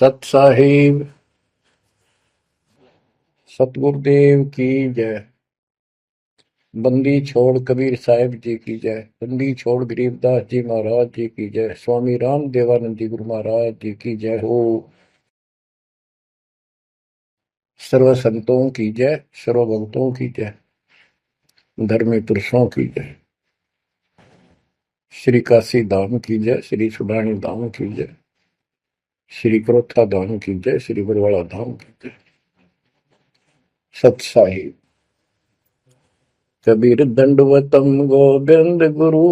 सत साहिब सतगुरुदेव की जय। बंदी छोड़ कबीर साहिब जी की जय। बंदी छोड़ गरीबदास जी महाराज जी की जय। स्वामी राम देवानंद जी गुरु महाराज जी की जय हो। सर्व संतों की जय, सर्व भक्तों की जय, धर्मी पुरुषों की जय। श्री काशी धाम की जय, श्री सुडानी धाम की जय, श्री क्रोथा धाम की जय, श्री बरवाड़ा धाम की जय। सत साहिब कबीर दंडवतम गोविंद गुरु,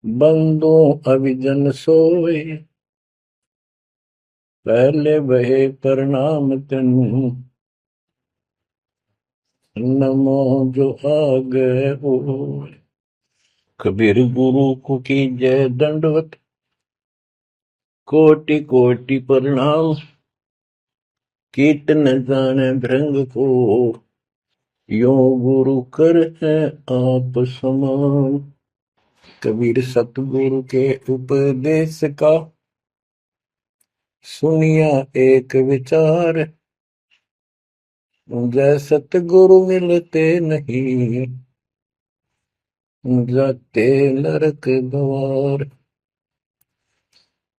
बंदो अभिजन सोए, पहले बहे प्रणाम तिन, नमो जो आगे होए। कबीर गुरु को की जय दंडवत, कोटि कोटि प्रणाम, कीर्तन जाने भृंग को, यो गुरु कर है आप समान। कबीर सतगुरु के उपदेश का, सुनिया एक विचार, जय सतगुरु मिलते नहीं, जाते नरक द्वार।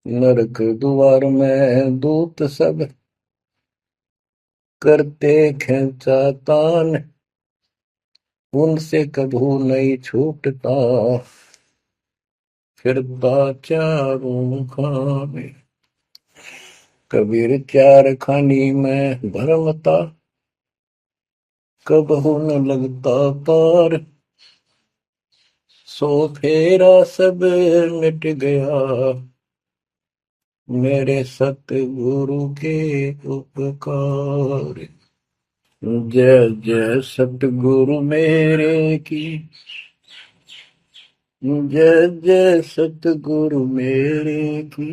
नरक द्वार में दूत सब, करते खेचा तान, उनसे कभू नहीं छूटता, फिरता चारों खाने। कबीर चार खानी में भरमता, कबहू न लगता पार, सो फेरा सब मिट गया, मेरे सतगुरु के उपकार। जय जय सतगुरु मेरे की, जय जय सतगुरु मेरे की,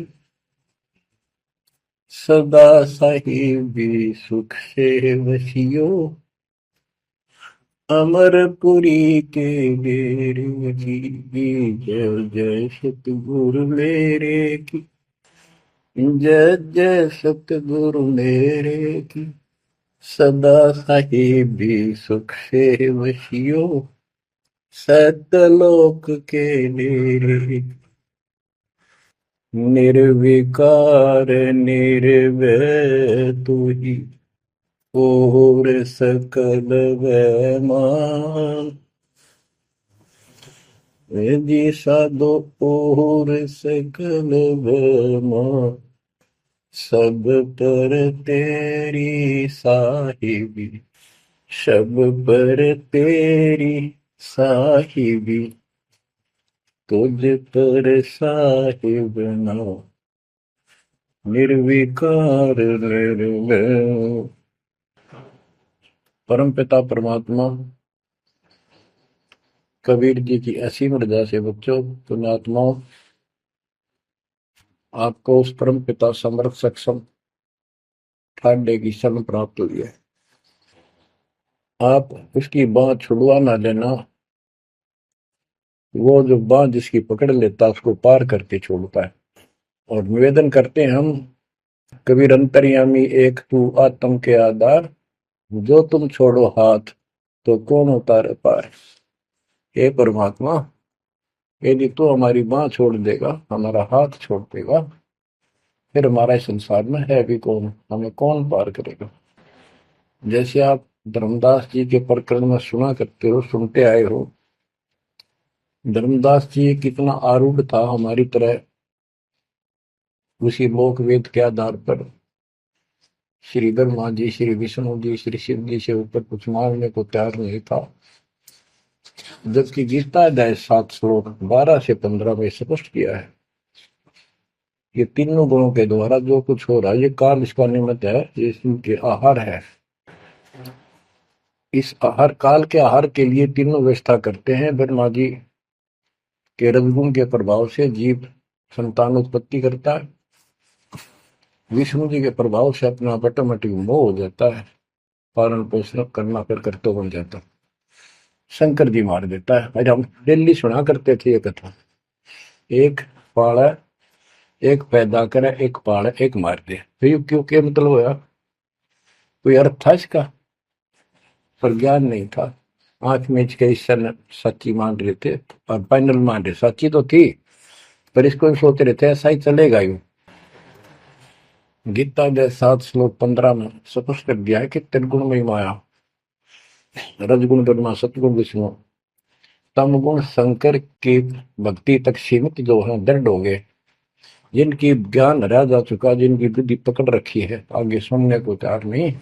सदा साहिबी सुख से वसियो, अमरपुरी के डेरे की। जय जय सतगुरु मेरे की, जय जय सतगुरु मेरे की, सदा साहिबी सुख से वसियो, सतलोक के डेरे। निर्विकार निर्भय तू ही, और सकल वैमान। जी साधो और सकल वैमान, सब पर तेरी साहिबी, सब पर तेरी साहिबी, तुझ पर साहिब ना, निर्विकार निर्भय। परम पिता परमात्मा कबीर जी की असीम रजा से बच्चों, पुण्यात्माओं, आपको उस परम पिता समर्थ सक्षम ठाडे की शरण प्राप्त हुई है। आप उसकी बांह छुड़वा ना लेना, वो जो बांह जिसकी पकड़ लेता उसको पार करके छोड़ता है। और निवेदन करते हैं हम, कबीर अंतर्यामी एक तू आत्म के आधार, जो तुम छोड़ो हाथ तो कौन उतारे पार। हे परमात्मा, यदि तू हमारी बांह छोड़ देगा, हमारा हाथ छोड़ देगा, फिर हमारा इस संसार में है भी कौन, हमें कौन पार करेगा। जैसे आप धर्मदास जी के प्रकरण में सुना करते हो, सुनते आए हो, धर्मदास जी कितना आरूढ़ था हमारी तरह, उसी लोक वेद के आधार पर श्री ब्रह्मा जी, श्री विष्णु जी, श्री शिव जी से ऊपर कुछ मांगने को तैयार नहीं था। जबकि गीता अध्याय 7 श्लोक 12 से 15 में स्पष्ट किया है, ये तीनों गुणों के द्वारा जो कुछ हो रहा है, ये काल इसका निमित्त है, ये इनके आहार है। इस आहार, काल के आहार के लिए तीनों व्यवस्था करते हैं। ब्रह्मा जी के रजगुण के प्रभाव से जीव संतान उत्पत्ति करता है, विष्णु जी के प्रभाव से अपना ऑटोमेटिक मोह हो जाता है, पालन पोषण करना फिर कर्तव्य बन जाता है, शंकर जी मार देता है। आज हम डेली सुना करते थे ये कथा। एक पाड़ा एक पैदा करे, एक पाले, एक मार दे। फिर क्यों क्या मतलब होया? कोई अर्थ था इसका? पर ज्ञान नहीं था। आंख मीच के ईश्वर सच्ची मान रहे थे और फाइनल मान रहे, सच्ची तो थी पर इसको भी सोच रहे थे ऐसा ही चलेगा यूं। गीता के 7 श्लोक 15 में स्पष्ट कर दिया है कि त्रिगुण में माया, रजगुण ब्रह्मा, सतगुण विष्णु, तम गुण शंकर की भक्ति तक सीमित जो है दृढ़ हो गए, जिनकी ज्ञान हरा जा चुका, जिनकी बुद्धि पकड़ रखी है, आगे सुनने को तैयार नहीं,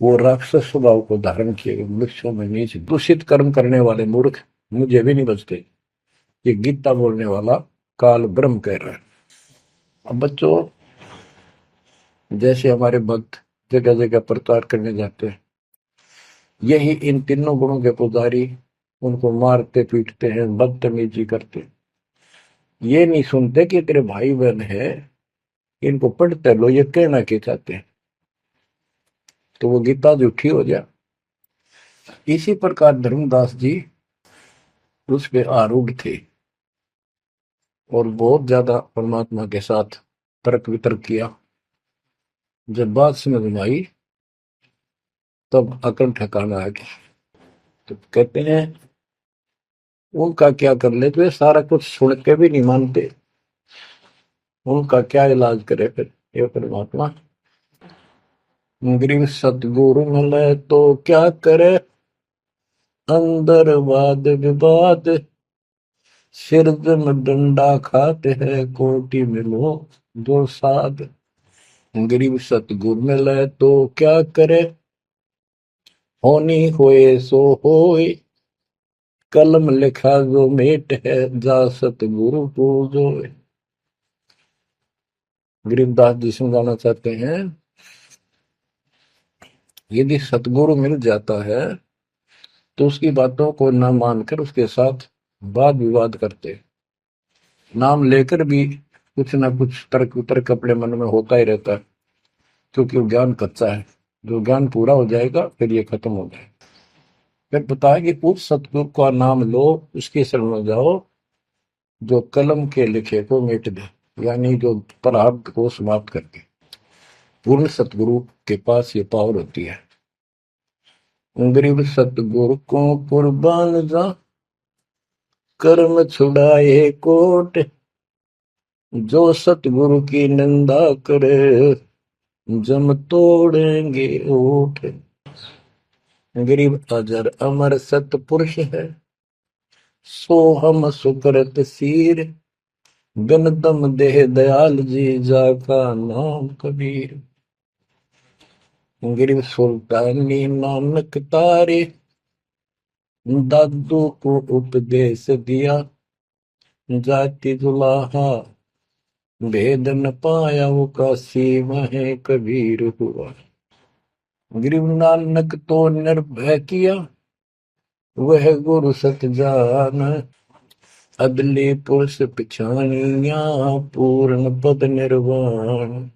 वो राक्षस स्वभाव को धारण किए गए वृक्षों में नीच दूषित कर्म करने वाले मूर्ख मुझे भी नहीं बचते। ये गीता बोलने वाला काल ब्रह्म कह रहा है। अब बच्चों, जैसे हमारे भक्त जगह जगह प्रचार करने जाते हैं, यही इन तीनों गुणों के पुजारी उनको मारते पीटते हैं, बदतमीजी करते, ये नहीं सुनते कि तेरे भाई बहन है, इनको पढ़ते लो, ये कहना क्या चाहते हैं, तो वो गीता झूठी हो जाए। इसी प्रकार धर्मदास जी उस पे आरूढ़ थे और बहुत ज्यादा परमात्मा के साथ तर्क वितर्क किया। जब बात समझ में आई तब अकल ठिकाना आ गया। तो कहते हैं उनका क्या कर ले, तो ये सारा कुछ सुन के भी नहीं मानते, उनका क्या इलाज करे फिर ये परमात्मा? गरीब सतगुरु मिले तो क्या करे, अंदर वाद विवाद, सिर में डंडा खाते हैं, कोटि मिलो दो साध। गरीब सतगुरु मिले तो क्या करे, होनी होए सो होए, कलम लिखा जो मेट है, जा सतगुरु पूजो। गरीबदास जी समझाना चाहते हैं, यदि सतगुरु मिल जाता है तो उसकी बातों को न मानकर उसके साथ वाद विवाद करते, नाम लेकर भी कुछ ना कुछ तर्क वितर्क अपने मन में होता ही रहता है, क्योंकि वो ज्ञान कच्चा है। जो ज्ञान पूरा हो जाएगा फिर ये खत्म हो जाएगा। फिर बताया कि उस सतगुरु का नाम लो, उसके शरण में जाओ जो कलम के लिखे को मिट दे, यानी जो प्रारब्ध को समाप्त कर दे। पूर्ण सतगुरु के पास ये पावर होती है। गरीब सतगुरु को कुर्बान जा, कर्म छुड़ाए कोट, जो सतगुरु की निंदा करे, जम तोड़ेंगे ओठ। गरीब अजर अमर सतपुरुष है, सो हम सुकृत सीर, बिन दम देह दयाल जी, जाका नाम कबीर। गरीब सुल्तानी नानक तारे, दादू को उपदेश दिया, जाति जुलाहा भेद न पाया, वो काशी में कबीर हुआ। गरीब नानक तो निर्भय किया, वह गुरु सत जान, अदली पुरुष पिछानिया, पूर्ण पद निर्वाण।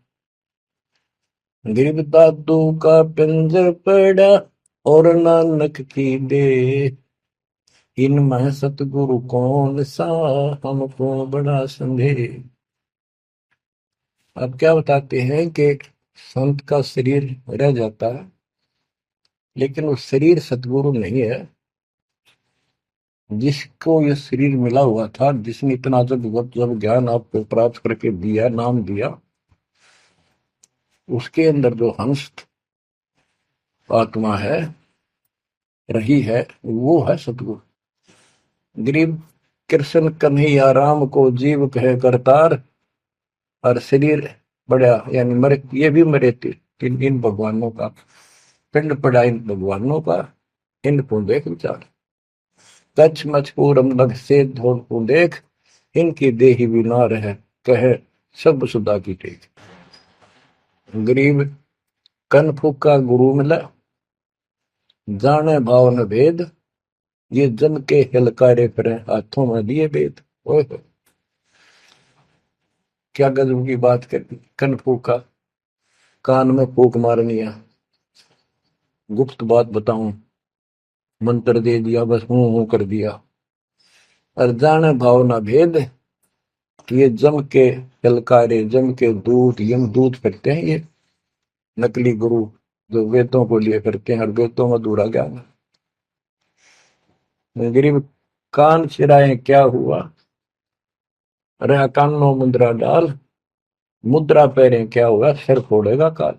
गरीब दादू का पिंजर पड़ा, और नानक की दे, इनमें सतगुरु कौन सा, हमको बड़ा संदेह। अब क्या बताते हैं कि संत का शरीर रह जाता है, लेकिन वो शरीर सतगुरु नहीं है। जिसको ये शरीर मिला हुआ था, जिसने इतना जब ज्ञान आपको प्राप्त करके दिया, नाम दिया, उसके अंदर जो हंस आत्मा है, रही है, वो है सतगुरु। गरीब कृष्ण कन्हैया राम को जीव कहे करतार, और शरीर बड़ा यानी मरे, ये भी मरे थे इन भगवानों का, पिंड पड़ा इन भगवानों का, इनको देख विचार, कच्छ मचपूरम लग से धोल को देख, इनकी देही भी ना रहे, कहे सब सुधा की टेक। गरीब कन फूका गुरु मिला, जाने भाव न भेद, ये जन के हिलकारे फिरे, हाथों में लिए वेद। ओए क्या गजब की बात कर दी। कन फूका, कान में फूक मारनी है, गुप्त बात बताऊं, मंत्र दे दिया, बस हूं कर दिया। और जाने भाव न भेद, ये जम के ललकारे, जम के दूत, यम दूत करते हैं ये नकली गुरु जो वेदों को लिए करते हैं और वेदों में अधूरा ज्ञान। गरीब कान चिराए क्या हुआ, रहा कानों मुद्रा डाल, मुद्रा पहरे क्या हुआ, सिर फोड़ेगा काल।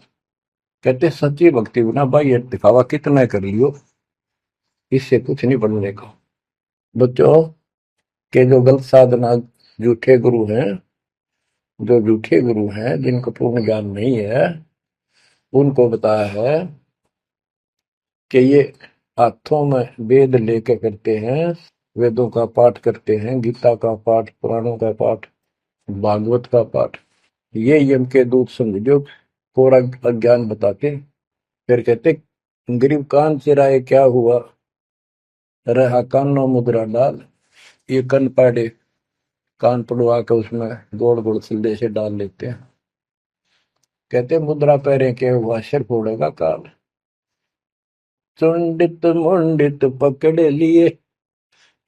कहते सच्ची भक्ति बिना भाई ये दिखावा कितना कर लियो, इससे कुछ नहीं बनने का। बच्चों के जो गलत साधना, झूठे गुरु हैं, जो झूठे गुरु हैं जिनको पूर्ण ज्ञान नहीं है, उनको बताया है कि ये हाथों में वेद लेके करते हैं, वेदों का पाठ करते हैं, गीता का पाठ, पुराणों का पाठ, भागवत का पाठ। ये यम के दूत समझो पूरा अज्ञान बताते। फिर कहते गरीब कान चिराए क्या हुआ, रहा कानों मुद्रा डाल। ये कन पाड़े, कान पड़वा के उसमें गोड़ गोड़ सिल्ले से डाल लेते हैं। कहते मुद्रा पैरे के हुआ, सिर फोड़ेगा काल। चुंडित मुंडित पकड़ लिए,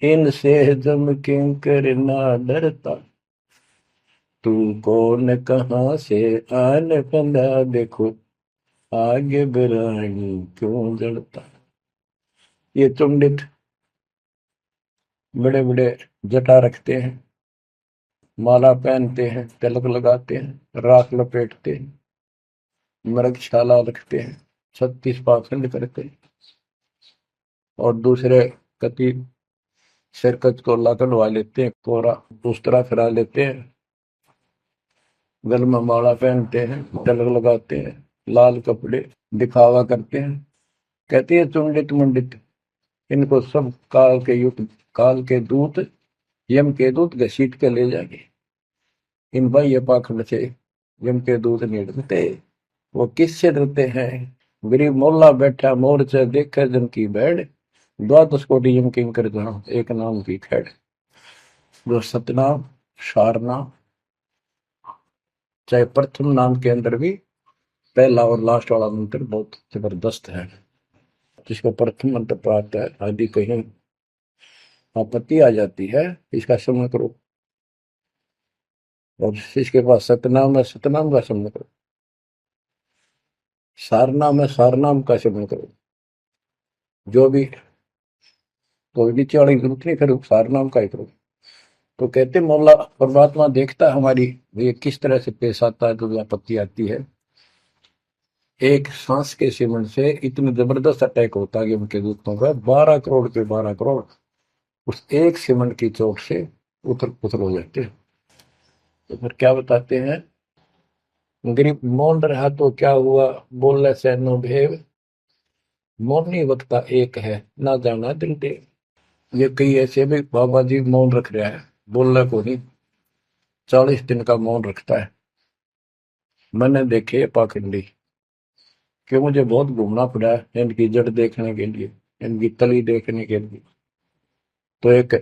इनसे जम किंकर ना डरता। तू कौन कहाँ से आन बंदा, देखो आगे बिरानी क्यों जड़ता। ये चुंडित बड़े बड़े जटा रखते हैं, माला पहनते हैं, तिलक लगाते हैं, राख लपेटते हैं, मृगशाला रखते हैं, 36 पाखंड करते हैं, और दूसरे कति सिरकत को ला कढ़वा लेते हैं, कोरा दूसरा फिरा लेते हैं, गल में माला पहनते हैं, तिलक लगाते हैं, लाल कपड़े दिखावा करते हैं। कहते हैं चुंडित मुंडित, इनको सब काल के युग, काल के दूत, यम के दूत घसीट के ले जाएंगे। इन भाई ये पाखंड से यम के दूत नहीं डरते। वो किससे डरते हैं, गरीब मोल्ला बैठा मोर्चा देखे जन की बैठ, द्वादश कोटि यम किंकर जहां एक नाम की खैड़। जो सतनाम, सारनाम, चाहे प्रथम नाम के अंदर भी पहला और लास्ट वाला मंत्र बहुत जबरदस्त है। जिसको प्रथम मंत्र प्राप्त है, आदि कहीं आपत्ति आ जाती है, इसका स्मरण करो। और इसके पास सतनाम है, सतनाम का स्मरण करो। सारनाम है, सारनाम का स्मरण करो। जो भी कोई नीचे वाली जरूरत नहीं, फिर सारनाम का ही करो। तो कहते मौला परमात्मा देखता है हमारी ये किस तरह से पेश आता है, जो आपत्ति आती है। एक सांस के सिमरण से इतने जबरदस्त अटैक होता है कि उनके दूतों का 12 करोड़ के 12 करोड़ उस एक सिमरण की चोट से उथल पुथल हो जाते हैं। तो फिर क्या बताते हैं, गरीब मौन रहा तो क्या हुआ, बोले सैनो भेव, मौनी वक्ता एक है, ना जाना दिल देव। ये कई ऐसे भी बाबा जी मौन रख रहा है, बोलने को नहीं, 40 दिन का मौन रखता है। मैंने देखे पाखंडी कि मुझे बहुत घूमना पड़ा है इनकी जड़ देखने के लिए, इनकी तली देखने के लिए। तो एक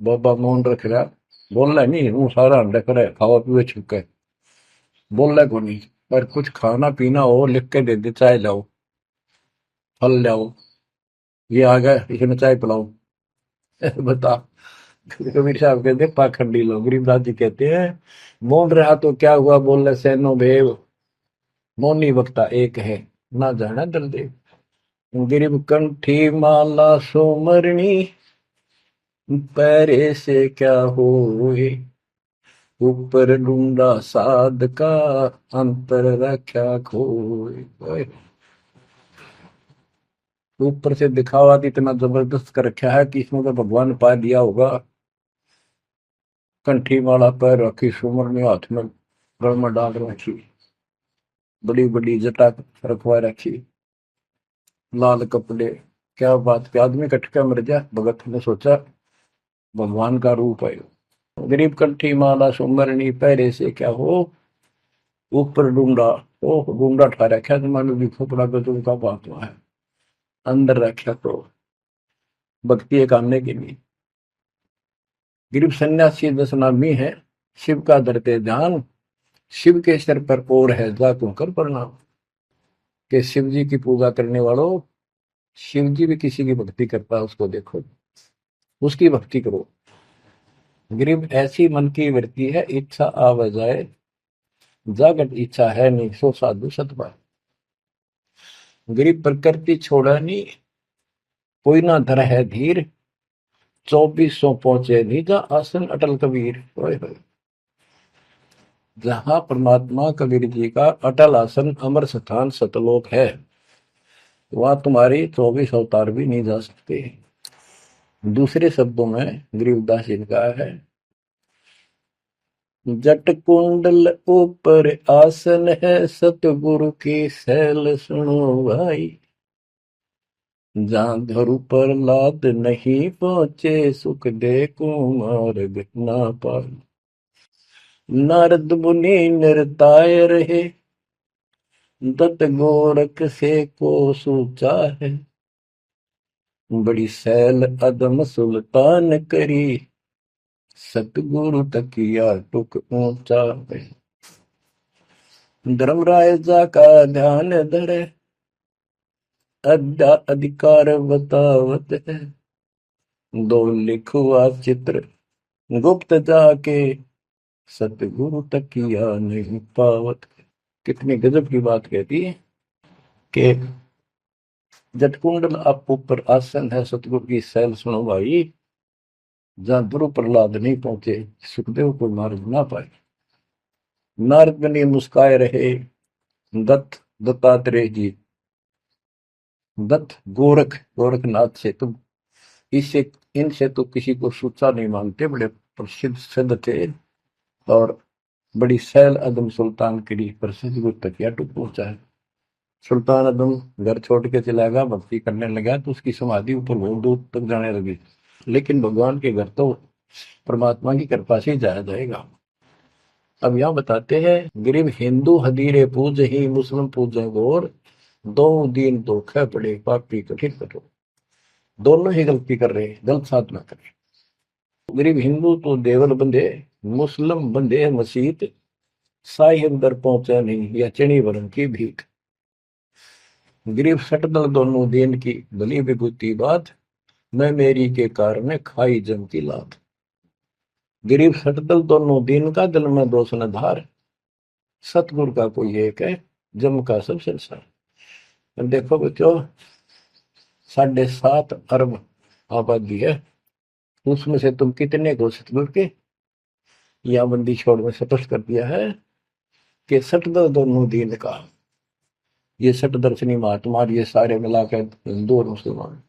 बाबा मौन रख रहा, बोलना नहीं, हूँ सारा अंडा करे खावा पीवे छुके, बोलना को नहीं। पर कुछ खाना पीना हो लिख के दे दे, चाय लाओ, फल लाओ, ये आ गए इसमें चाय पिलाओ। बता। कबीर साहब कहते पाखंडी लोग, गरीबदास जी कहते हैं मौन रहा तो क्या हुआ, बोले सैनो भेव, मौनी वक्ता एक है, ना जाना दल देव। गिरिब कंठी माला सोमरणी, पैरे से क्या होए, ऊपर ढूंढा साध का, अंतर रख्या खोए। ऊपर से दिखावा इतना जबरदस्त कर रखा है कि इसमें तो भगवान पा दिया होगा। कंठी माला पैर रखी, सुमरनी हाथ में गल में डाल रखी, बड़ी बड़ी जटा रखवा रखी, लाल कपड़े। क्या बात के आदमी कटका मर जा, भगत ने सोचा भगवान का रूप है। गरीब कंठी माला सुमरनी, पैरे से क्या हो, ऊपर डूंडा, ओ डूंडा ठा रखा, तुम्हारे भी खोपड़ा गजू का बात है, अंदर रखा तो भक्ति करने के लिए। गरीब सन्यासी दशनामी है, शिव का धरते ध्यान, शिव के सर पर और है जा तू कर प्रणाम। के शिव जी की पूजा करने वालों, शिव जी भी किसी की भक्ति करता है, उसको देखो, उसकी भक्ति करो। गरीब ऐसी मन की वृत्ति है, इच्छा आव जाए, जागत इच्छा है नहीं, सो साधु सतपाए। गरीब प्रकृति छोड़ा नहीं, कोई ना धर है धीर, 2400 पहुंचे निजा आसन अटल कबीर। ओए होए। जहां परमात्मा कबीर जी का अटल आसन अमर स्थान सतलोक है, वहां तुम्हारी 24 अवतार भी नहीं जा सकते। दूसरे शब्दों में गरीबदास जी ने कहा है, जट कुंडल ऊपर आसन है, सतगुरु की सैल सुनो भाई। जहां धरु पर लाद नहीं पहुंचे, सुख दे कुमार्ग ना पाए। नारद मुनि निरताय रहे, दत्त गोरख से को सूचा है। बड़ी सैल अदम सुल्तान करी, सतगुरु तकिया टुक ऊंचा है। धर्मराय जा का ध्यान धरे, अद्या अधिकार बतावत है। दो लिखुआ चित्र गुप्त जाके, सतगुरु तकिया नहीं पावत। कितनी गजब की बात कहती है कि जटकुंडल आप ऊपर आसन है, सतगुरु की सैल सुनो भाई। जहां ध्रुव प्रहलाद नहीं पहुंचे, सुखदेव को मार्ग ना पाए। नारद मुनि मुस्काए रहे, दत्त दत्तात्रेय जी, दत्त गोरख गोरखनाथ से तुम इससे इनसे तो किसी को सूचा नहीं मानते, बड़े प्रसिद्ध सिद्ध थे। और बड़ी सैल अदम सुल्तान की प्रसिद्ध गुरु तकिया टूट पहुंचा है। सुल्तान अदम घर छोड़ के चला गया, भक्ति करने लगा, तो उसकी समाधि ऊपर बहुत दूर तक जाने लगी। लेकिन भगवान के घर तो परमात्मा की कृपा से ही जाया जाएगा। अब यहाँ बताते हैं, गरीब हिंदू हदीरे पूज ही, मुस्लिम पूजे गोर, दो दीन धोखे पड़े, पापी कठिन कठोर। दोनों ही गलती कर रहे हैं, गलत साधना कर रहे हैं। गरीब हिंदू तो देवल बंधे, मुस्लिम बंधे मसीत, साई अंदर पहुंचा नहीं, या चणी वरण की भीख। गरीब सटदल दोनों दीन की भली विभूति बात, मैं मेरी के कारण खाई जम की लात। गरीब सटदल दोनों दीन का, दिल में दोष न धार, सतगुरु का कोई एक है, जम का सब संसार। देखो बच्चों, 7.5 अरब आबादी है, उसमें से तुम कितने को सतगुरु के या बंदी छोड़ में स्पष्ट कर दिया है कि सटदल दोनों दीन का। ये सट दर्शनी महात्मा, ये सारे मिलाकर हिंदू और मुसलमान,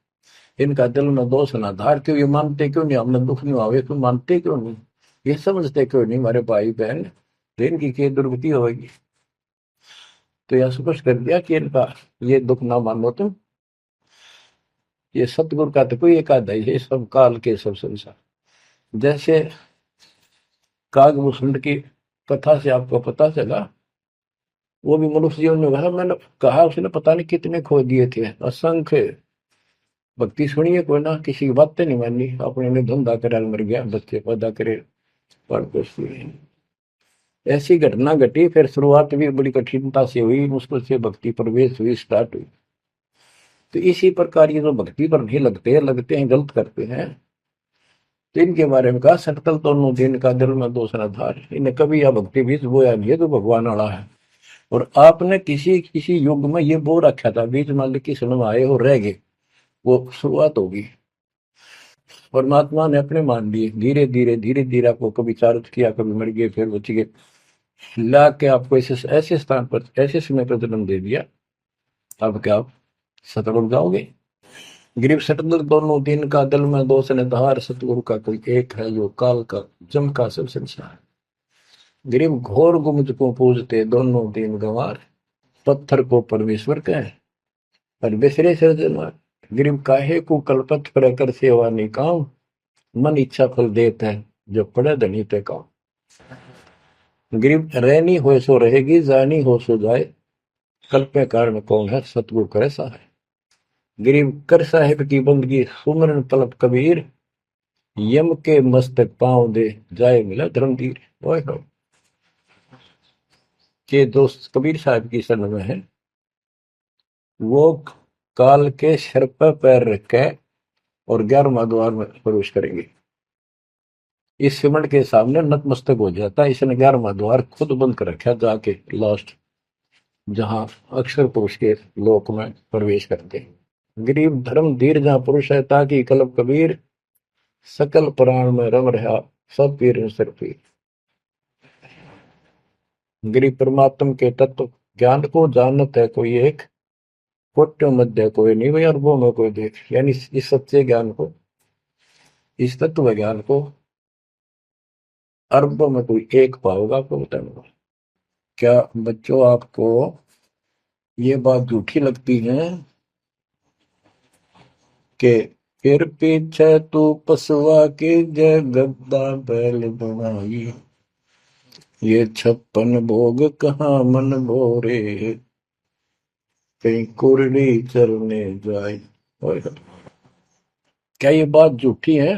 इनका दिल में दोष ना धार। क्यों ये मानते क्यों नहीं, हमने दुख नहीं आवे, तुम मानते क्यों नहीं, ये समझते क्यों नहीं हमारे भाई बहन, तो इनकी क्या दुर्गति होगी। तो यह स्पष्ट कर दिया कि इनका ये दुख ना मानो तुम, ये सतगुरु का तो कोई एक आधा ही है, सब काल के सब संसार। जैसे कागभूषण की कथा से आपको पता चला, वो भी मनुष्य जीवन में कहा, मैंने कहा उसने पता नहीं कितने खो दिए थे, असंख्य। भक्ति सुनिए कोई ना, किसी की बातें नहीं मानी, अपने ने धंधा करे मर गया, बच्चे पैदा करे पर कुछ नहीं। ऐसी घटना घटी, फिर शुरुआत भी बड़ी कठिनता से हुई, मुश्किल से भक्ति प्रवेश हुई, स्टार्ट हुई। तो इसी प्रकार ये जो भक्ति पर नहीं लगते हैं गलत करते हैं, तो इनके बारे में कहा, सटकल दोनों दिन का दिल में दोष न धार। इन्हें कभी यह भक्ति बीज बोया नहीं है, तो भगवान वाला है। और आपने किसी किसी युग में ये बो रखा था, बीज मान ली किसी में आए हो रह गए, वो शुरुआत होगी। परमात्मा ने अपने मान लिए, धीरे धीरे धीरे धीरे आपको कभी चारित किया, कभी मर गए, फिर बच गए, ला के आपको ऐसे ऐसे स्थान पर ऐसे समय पर जन्म दे दिया। अब क्या आप सतगुरु जाओगे। गिरीव सतगुरु दोनों दिन का, दिल में दोष ने धार, सतगुरु का कोई एक है, जो काल का जम का सब संसार। गिरीव घोर गुमज को पूजते, दोनों दिन गंवार, पत्थर को परमेश्वर कहे पर बिसरे सृजनहार। गिरीव काहे को कल्पत पर कर सेवा निकाम, मन इच्छा फल देते हैं, जो पड़े धनी पे काम। गिरीव रहनी हो सो रहेगी, जानी हो सो जाए, कल्पे कारण कौन है, सतगुरु करे सहाय। गिरीव कर साहिब की बंदगी, सुमरन तलब कबीर, यम के मस्तक पांव दे, जाए मिला धर्मवीर। ओए हो, के दोस्त कबीर साहब की शरण में है, वो काल के सिर पर पैर रख के और 11वां द्वार में प्रवेश करेंगे। इस सिमट के सामने नतमस्तक हो जाता है। इसने 11वां द्वार खुद बंद कर रखा जाके लास्ट, जहां अक्षर पुरुष के लोक में प्रवेश करते। गरीब धर्म धीर जहां पुरुष है, ताकि कलब कबीर सकल प्राण में रम रहा सब पीर सिर पीर। गरीब परमात्म के तत्व ज्ञान को जानत है कोई एक, कोट्यों मध्य कोई नहीं भाई, अरबों में कोई देख। यानी इस सच्चे ज्ञान को, इस तत्व ज्ञान को अरबों में कोई एक पाओगा। आपको बताऊंगा। क्या बच्चों आपको ये बात झूठी लगती है कि फिर पीछे तू पसुआ की जय गद्दा बैल बनाई, ये 56 भोग कहाँ मन भोरे, कहीं कुरली चरने जाए। क्या ये बात झूठी है?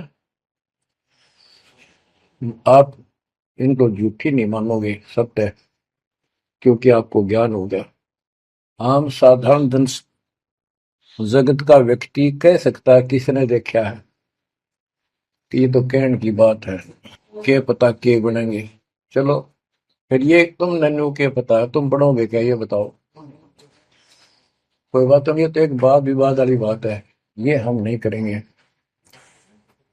आप इनको झूठी नहीं मानोगे, सत्य है, क्योंकि आपको ज्ञान हो गया। आम साधारण जन जगत का व्यक्ति कह सकता है किसने देखा है, कि ये तो कहने की बात है, के पता के बनेंगे। चलो फिर ये तुम नन्नू के पता है, तुम बनोगे क्या ये बताओ। कोई बात नहीं, ये तो एक वाद विवाद वाली बात है, ये हम नहीं करेंगे।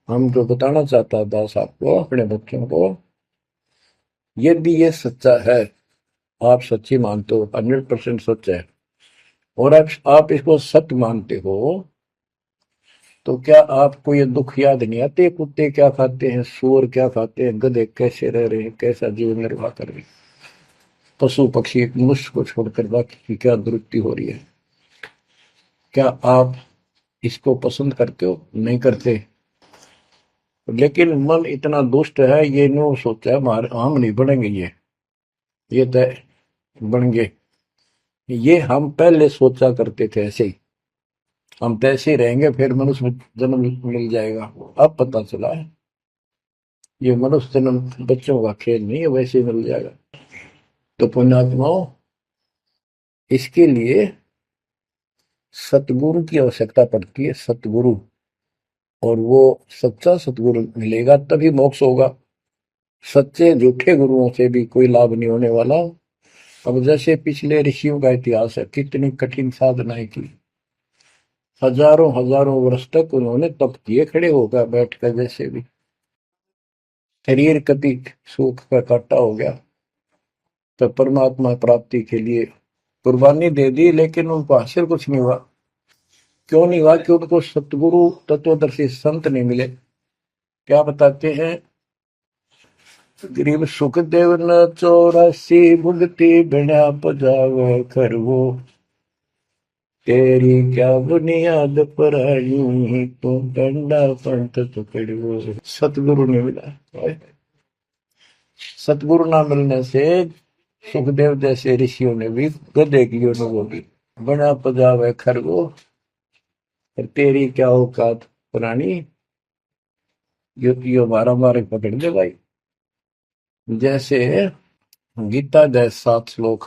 हम जो बताना चाहता दास आपको, अपने बच्चों को, यदि ये सच्चा है, आप सच्ची मानते हो, 100% सच है, और आप इसको सत्य मानते हो, तो क्या आपको ये दुख याद नहीं आते? कुत्ते क्या खाते हैं, सूअर क्या खाते हैं, गधे कैसे रह रहे हैं, कैसा जीवन निर्वाह कर रहे हैं, पशु पक्षी मनुष्य को छोड़कर बाकी की क्या दुरुक्ति हो रही है। क्या आप इसको पसंद करते हो? नहीं करते। लेकिन मन इतना दुष्ट है, ये नो सोचा है हम नहीं बनेंगे, ये तय बन गए। ये हम पहले सोचा करते थे ऐसे ही, हम तो ऐसे ही रहेंगे, फिर मनुष्य जन्म मिल जाएगा। अब पता चला है ये मनुष्य जन्म बच्चों का खेल नहीं है, वैसे ही मिल जाएगा। तो पुण्यात्माओं, इसके लिए सतगुरु की आवश्यकता पड़ती है, सतगुरु। और वो सच्चा सतगुरु मिलेगा तभी मोक्ष होगा। सच्चे झूठे गुरुओं से भी कोई लाभ नहीं होने वाला। अब जैसे पिछले ऋषियों का इतिहास है, कितनी कठिन साधनाएं की, हजारों हजारों वर्ष तक उन्होंने तप किए, खड़े होकर बैठकर, जैसे भी शरीर कति सुख का काटा हो गया, तो परमात्मा प्राप्ति के लिए कुर्बानी दे दी, लेकिन उनको हासिल कुछ नहीं हुआ। क्यों नहीं हुआ? कि उनको सतगुरु तत्वदर्शी संत नहीं मिले। क्या बताते हैं? गरीब सुखदेव न 84 भुगती बिना पजावे खरवो, तेरी क्या बुनियाद पर आई, तू डंडा पंथ पकड़ो। सतगुरु नहीं मिला। सतगुरु ना मिलने से सुखदेव जैसे ऋषियों ने भी गधे की अनुभव की, बना पजावे खरगो, तेरी क्या औकात पुरानी, यो मारा मारे पकड़ दे भाई। जैसे गीता जय 7 श्लोक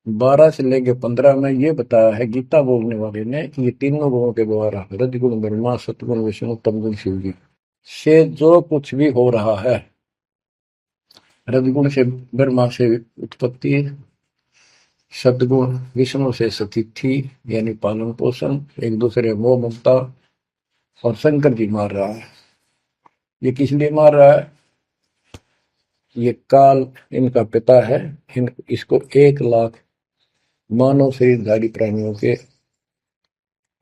12 से लेके 15 में ये बताया है गीता बोलने वाले ने, कि ये तीनों गुणों के द्वारा, रजगुण ब्रह्मा, सतगुण विष्णु, तमगुण शिव जी, से जो कुछ भी हो रहा है, रजगुण से ब्रह्मा से उत्पत्ति, सदगुण विष्णु से स्थिति यानी पालन पोषण, एक दूसरे मोह ममता, और शंकर जी मार रहा है। ये किस लिए मार रहा है? ये काल इनका पिता है। इसको 1 लाख मानव शरीरधारी प्राणियों के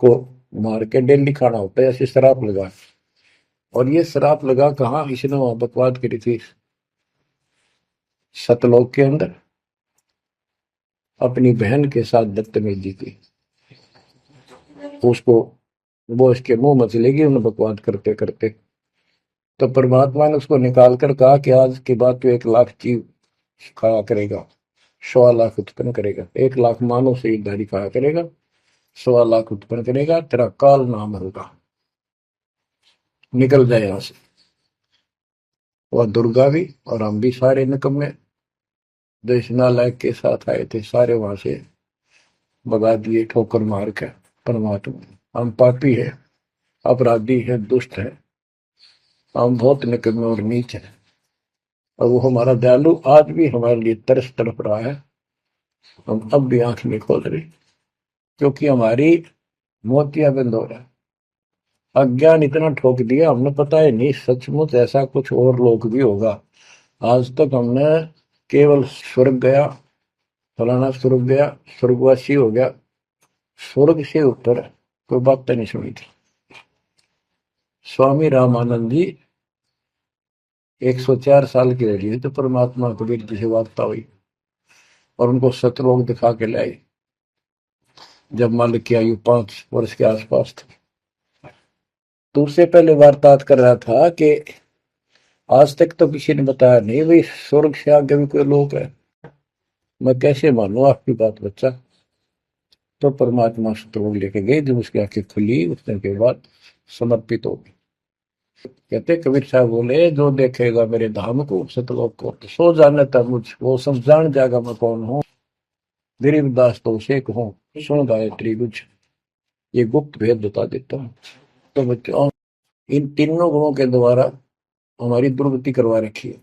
को मार के डेली खाना होता है, ऐसे शराब लगा। और ये शराब लगा कहाँ? इसने वहां बकवाद करी थी सतलोक के अंदर, अपनी बहन के साथ बदतमीजी की। उसको वो इसके मुंह में चलेगी उन्हें बकवाद करते करते। तो परमात्मा ने उसको निकाल कर कहा कि आज के बाद तो 1 लाख जीव खाया करेगा, 1.25 लाख उत्पन्न करेगा, 1 लाख मानव शरीरधारी खाया करेगा, 1.25 लाख उत्पन्न करेगा, तेरा काल नाम होगा, निकल जाए यहां से। वह दुर्गा भी और हम भी सारे निकम्मे जो इस नालायक के साथ आए थे, सारे वहां से भगा दिए ठोकर मार के। परमात्मा, हम पापी है, अपराधी है, दुष्ट है, हम बहुत निकम्मे और नीच हैं, और वो हमारा दयालु आज भी हमारे लिए तरस तड़प रहा है। हम अब भी आंख नहीं खोल रहे, क्योंकि हमारी मोतियाबिंद हो रहा है। अज्ञान इतना ठोक दिया, हमने पता है नहीं सचमुच ऐसा कुछ और लोक भी होगा। आज तक हमने केवल स्वर्ग गया, फलाना स्वर्ग गया, स्वर्गवासी हो गया, स्वर्ग से ऊपर कोई बात नहीं सुनी थी। स्वामी रामानंद जी 104 साल की रही तो परमात्मा कबीर जी से वार्ता हुई और उनको सतलोक दिखा के लाई, जब मालिक की आयु 5 वर्ष के आसपास थी। तो उससे पहले वार्तालाप कर रहा था कि आज तक तो किसी ने बताया नहीं भाई स्वर्ग से आगे भी कोई लोक है, मैं कैसे मानूं आपकी बात बच्चा। तो परमात्मा सतलोक लेके गए, जब उसकी आंखें खुली उतने के बाद समर्पित हो गई। कहते कबीर साहब बोले, जो देखेगा मेरे धाम को सतलोक को तो सो जाने तक मुझ वो सब जान जाएगा मैं कौन हूँ। गरीबदास तो उसे कहूँ, सुन गायत्री कुछ, ये गुप्त भेद बता देता हूँ। तो बच्चों इन तीनों गुणों के द्वारा हमारी दुर्गति करवा रखी है,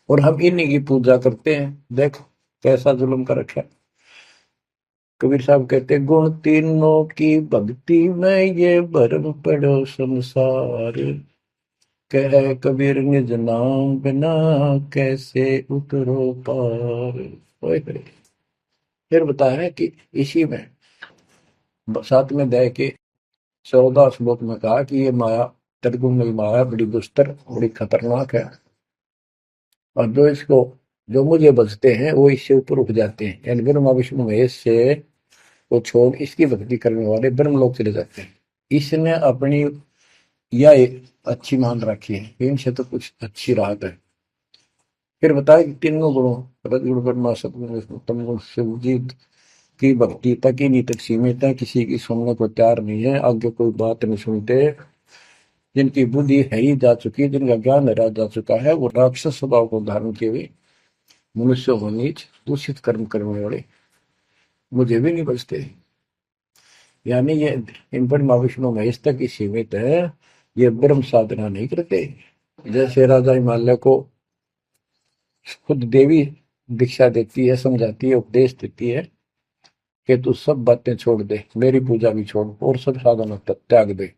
और हम इन्हीं की पूजा करते हैं। देख कैसा जुल्म कर रखा है। कबीर साहब कहते गुण तीनों की भक्ति में ये भरम पड़ो संसार, कह कबीर निज नाम बिना कैसे उतरो पार। ओए होए। फिर बताया है कि इसी में 7वें अध्याय के 14 श्लोक में कहा कि ये माया, त्रिगुण माया बड़ी दुस्तर, बड़ी खतरनाक है, और जो मुझे बचते हैं वो इससे ऊपर उठ जाते हैं, यानी ब्रह्मा विष्णु महेश से वो छोड़ इसकी भक्ति करने वाले ब्रह्मलोक चले जाते हैं। इसने अपनी यह अच्छी मान रखी है, इनसे तो कुछ अच्छी राहत है। फिर बताया कि तीनों गुणों रजगुण ब्रह्मा सतगुण विष्णु तमगुण शिवजीत की भक्ति तक ही नहीं तक सीमित है, किसी की सुनने को तैयार नहीं है, आगे कोई बात नहीं सुनते। जिनकी बुद्धि है ही जा चुकी है, जिनका ज्ञान हरा जा चुका है, वो राक्षस स्वभाव को धारण किए हुए मनुष्य हो नीच दूषित कर्म करने वाले मुझे भी नहीं बचते। यानी ये इन पर विष्णु महेश तक ही सीमित है, ये ब्रह्म साधना नहीं करते। जैसे राजा हिमालय को खुद देवी दीक्षा देती है, समझाती है, उपदेश देती है कि तू सब बातें छोड़ दे, मेरी पूजा भी छोड़ और सब साधनों त्याग दे,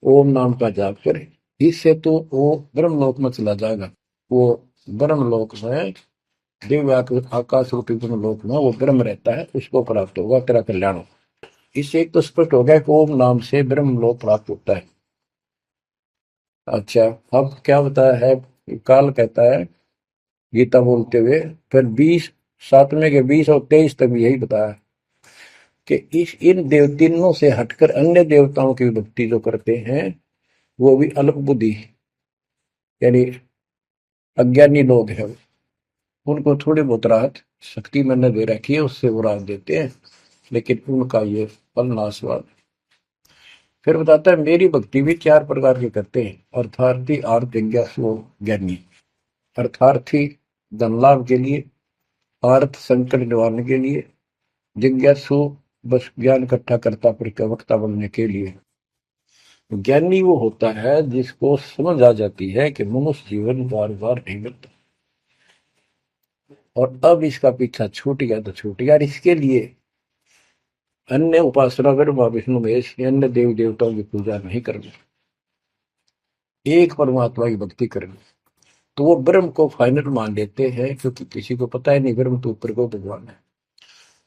ओम नाम का जाप करे, इससे तो वो ब्रह्मलोक में चला जाएगा। वो ब्रह्मलोक में दिव्य आकाश रूपी ब्रह्मलोक में वो ब्रह्म रहता है, उसको प्राप्त होगा, तेरा कल्याण होगा। इससे एक तो स्पष्ट हो गया कि ओम नाम से ब्रह्मलोक प्राप्त होता है। अच्छा, अब क्या बताया है, काल कहता है गीता बोलते हुए, फिर 20 7वें के 20 और 23 तक भी यही बताया कि इस इन देव तीनों से हटकर अन्य देवताओं की भक्ति जो करते हैं वो भी अल्प बुद्धि, यानी अज्ञानी लोग हैं, उनको थोड़ी बहुत राहत शक्ति मैंने दे रखी है, उससे वो राहत देते हैं, लेकिन उनका ये फल नाशवान। फिर बताता है मेरी भक्ति भी 4 प्रकार की करते हैं, अर्थार्थी, आर्थ, जिज्ञासु, ज्ञानी। अर्थार्थी धन लाभ के लिए, आर्थ संकट निवारने के लिए, जिज्ञासु बस ज्ञान इकट्ठा करता प्रवक्ता बनने के लिए। ज्ञानी वो होता है जिसको समझ आ जाती है कि मनुष्य जीवन बार बार नहीं मिलता, और अब इसका पीछा छूट गया तो छूट गया, इसके लिए अन्य उपासना ब्रह्मा विष्णु महेश अन्य देव देवताओं की पूजा नहीं करनी, एक परमात्मा की भक्ति करनी। तो वो ब्रह्म को फाइनल मान लेते हैं, क्योंकि किसी को पता ही नहीं ब्रह्म तो ऊपर को भगवान है।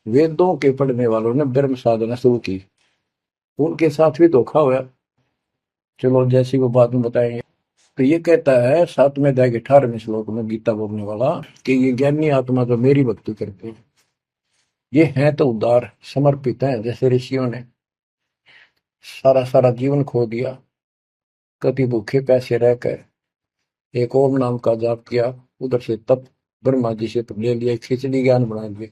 वेदों के पढ़ने वालों ने ब्रह्म साधना शुरू की, उनके साथ भी धोखा हुआ। चलो जैसी वो बात में बताएंगे। तो ये कहता है 7वें अध्याय के 18वें श्लोक में गीता बोलने वाला कि ये ज्ञानी आत्मा जो मेरी भक्ति करते हैं ये हैं तो उदार, समर्पित है, जैसे ऋषियों ने सारा सारा जीवन खो दिया, कभी भूखे प्यासे रहकर एक ओम नाम का जाप किया, उधर से तप ब्रह्मा जी से ले लिया, खिचड़ी ज्ञान बना दिए।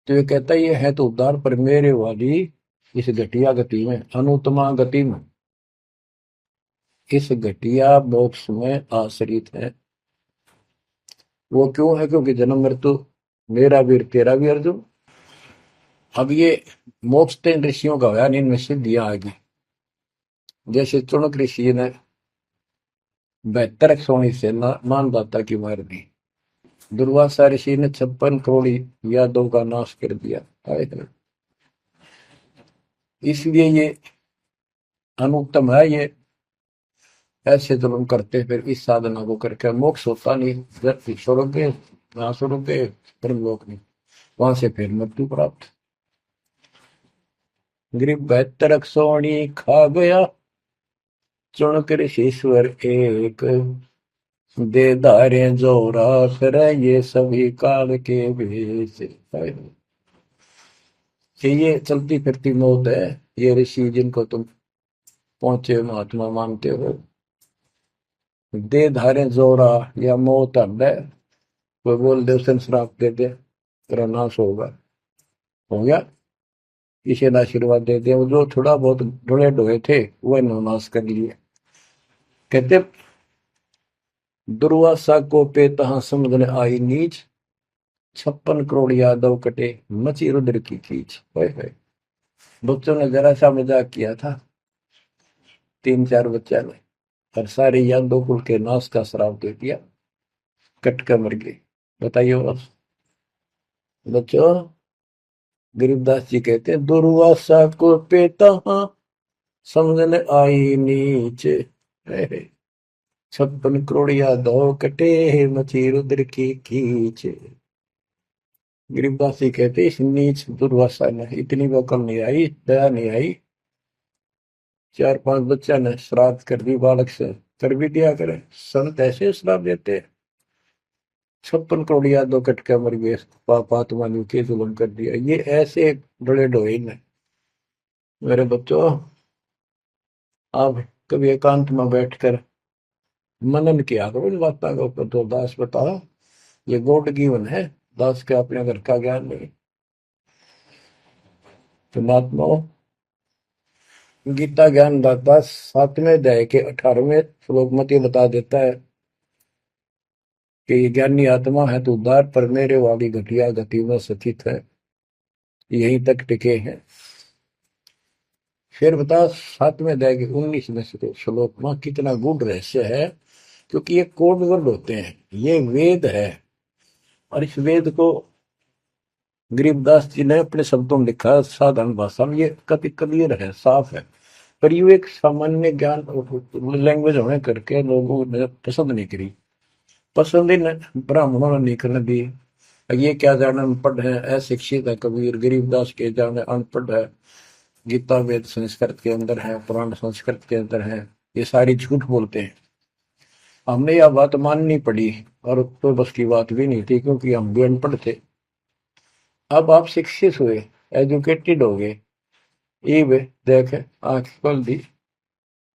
तो ये कहता है ये है तो उद्धार, पर मेरे वाली इस घटिया गति में, अनुत्तमा गति में, इस घटिया मोक्ष में आश्रित है। वो क्यों है, क्योंकि जन्म मृत्यु मेरा वीर तेरा भी अर्जुन। अब ये मोक्ष तो इन ऋषियों का होया, इनमें सिद्धियां आ गई। जैसे चुनक ऋषि ने 72 सोनी से मानदाता की मार दी। दुर्वासा ऋषि ने 56 करोड़ यादव का नाश कर दिया। इसलिए ये अनुत्तम है। ये ऐसे जुल्म करते फिर इस साधना को करके मोक्ष होता नहीं। धरती छोड़ोगे, वहां छोड़ोगे, ब्रह्मलोक नहीं, वहां से फिर मृत्यु प्राप्त। गरीब 72 सोनी खा गया, चुन कर ईश्वर एक, दे धारे जोरा फिर ये सभी काल के भेष। कि ये चलती फिरती मौत है। ये ऋषि जिनको तुम पहुंचे महात्मा मानते हो, दे धारे जोरा या मौत है। कोई बोल दे उसे श्राप दे दे, तेरा नाश होगा, हो गया। किसी ने आशीर्वाद दे दिया, वो जो थोड़ा बहुत ढोए ढोए थे वह नाश कर लिए। कहते दुर्वासा को पे तहां समझने आई नीच, 56 करोड़ यादव कटे मची रुद्र की कीच। बच्चों ने जरा सा मजाक किया था, 3-4 बच्चा ने, और सारे यादव कुल के नाश का श्राप दे दिया, कट कर मर गए। बताइए बस बच्चों। गरीबदास जी कहते हैं दुर्वासा को पे तहां समझने आई नीच, 56 करोड़ यादव कटे मची रुद्र की कीच। गरीबदास जी कहते इस नीच दुर्वासा ने इतनी वकल नहीं आई, दया नहीं आई। 4-5 बच्चा ने श्राद्ध कर दी, बालक से कर भी दिया करे। संत ऐसे श्राप देते, 56 करोड़ यादव कट के मर गए, पाप आत्मा ने के जुल्म कर दिया। ये ऐसे बड़े ढोए ने। मेरे बच्चों, आप कभी एकांत में बैठकर मनन किया करो इन बातों के ऊपर। तो दास बताओ, ये गॉड गिवन है, दास के अपने घर का ज्ञान नहीं। तो महात्माओं, गीता ज्ञान दाता 7वें अध्याय के 18वें श्लोक में ये बता देता है कि ज्ञानी आत्मा है तो उद्धार, पर मेरे वाली घटिया गति में स्थित है, यहीं तक टिके हैं। फिर बता 7वें अध्याय के 19वें श्लोक में कितना गूढ़ रहस्य है, क्योंकि ये कोड वर्ड होते हैं, ये वेद है। और इस वेद को गरीबदास जी ने अपने शब्दों में लिखा, साधारण भाषा में। ये कति क्लियर है, साफ है, पर ये एक सामान्य ज्ञान लैंग्वेज होने करके लोगों ने पसंद नहीं करी। पसंद ही ब्राह्मणों ने नहीं करने दी। ये क्या जाने अनपढ़ है, अशिक्षित है कबीर। गरीबदास के जाने अनपढ़ है, गीता वेद संस्कृत के अंदर है, पुराण संस्कृत के अंदर है, ये सारी झूठ बोलते हैं। हमने यह बात माननी पड़ी, और तो बस की बात भी नहीं थी, क्योंकि हम भी अनपढ़ थे। अब आप शिक्षित हुए, एजुकेटेड हो गए, ये देख आंख खोल दी,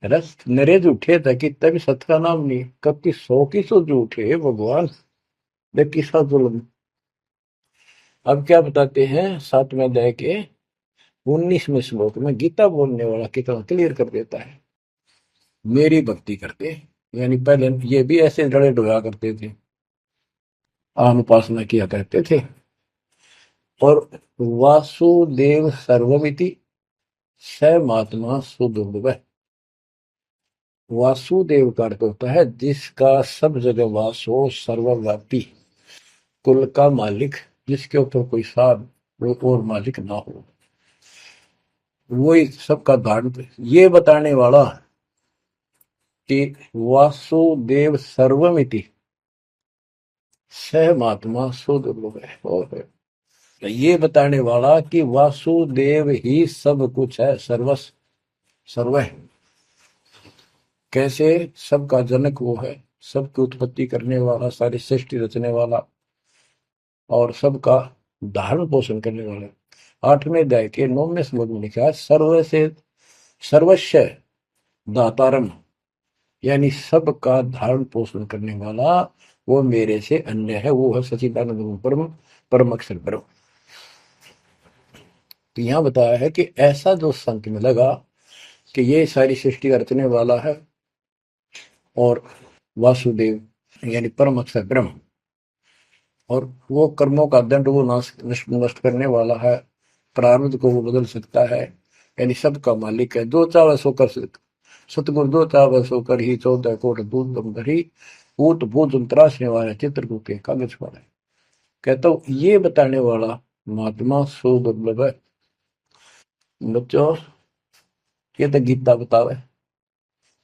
रस नरे झूठे था कि तभी सत का नाम नहीं। कब की 100 की 100 झूठे भगवान, देख किसका जुल्म। अब क्या बताते हैं 7वें अध्याय के 19वें श्लोक में, गीता बोलने वाला कितना क्लियर कर देता है। मेरी भक्ति करते, यानी पहले ये भी ऐसे डरे डोया करते थे, आम उपासना किया करते थे। और वासुदेव सर्वमिति स महात्मा सुदुर्लभ। वासुदेव का अर्थ होता है जिसका सब जगह वास हो, सर्वव्यापी, कुल का मालिक, जिसके ऊपर कोई साथ और मालिक ना हो, वही सबका धारण। ये बताने वाला कि वासुदेव सर्वमिति स महात्मा सुदुर्लभ है। और ये बताने वाला कि वासुदेव ही सब कुछ है, सर्वस्व सर्व है। कैसे? सबका जनक वो है, सबकी उत्पत्ति करने वाला, सारी सृष्टि रचने वाला, और सबका धारण पोषण करने वाला। 8वें अध्याय के 9वें श्लोक में लिखा है सर्व से सर्वस्व दातारम, यानी सबका धारण पोषण करने वाला वो मेरे से अन्य है, वो है सच्चिदानंद परम परम अक्षर ब्रह्म। तो यहां बताया है कि ऐसा जो संत में लगा कि ये सारी सृष्टि रचने वाला है, और वासुदेव यानी परम अक्षर ब्रह्म, और वो कर्मों का दंड वो नष्ट करने वाला है, प्रारब्ध को वो बदल सकता है, यानी सबका मालिक है, जो चाहे सो कर सतगुरु दो चाव सो कर ही 14 कोट दूध दम धरी ऊत भूत त्रासने वाले चित्रकूट के कागज वाले। कहता हूँ ये बताने वाला महात्मा सो दुर्लभ है बच्चों। ये तो गीता बतावे।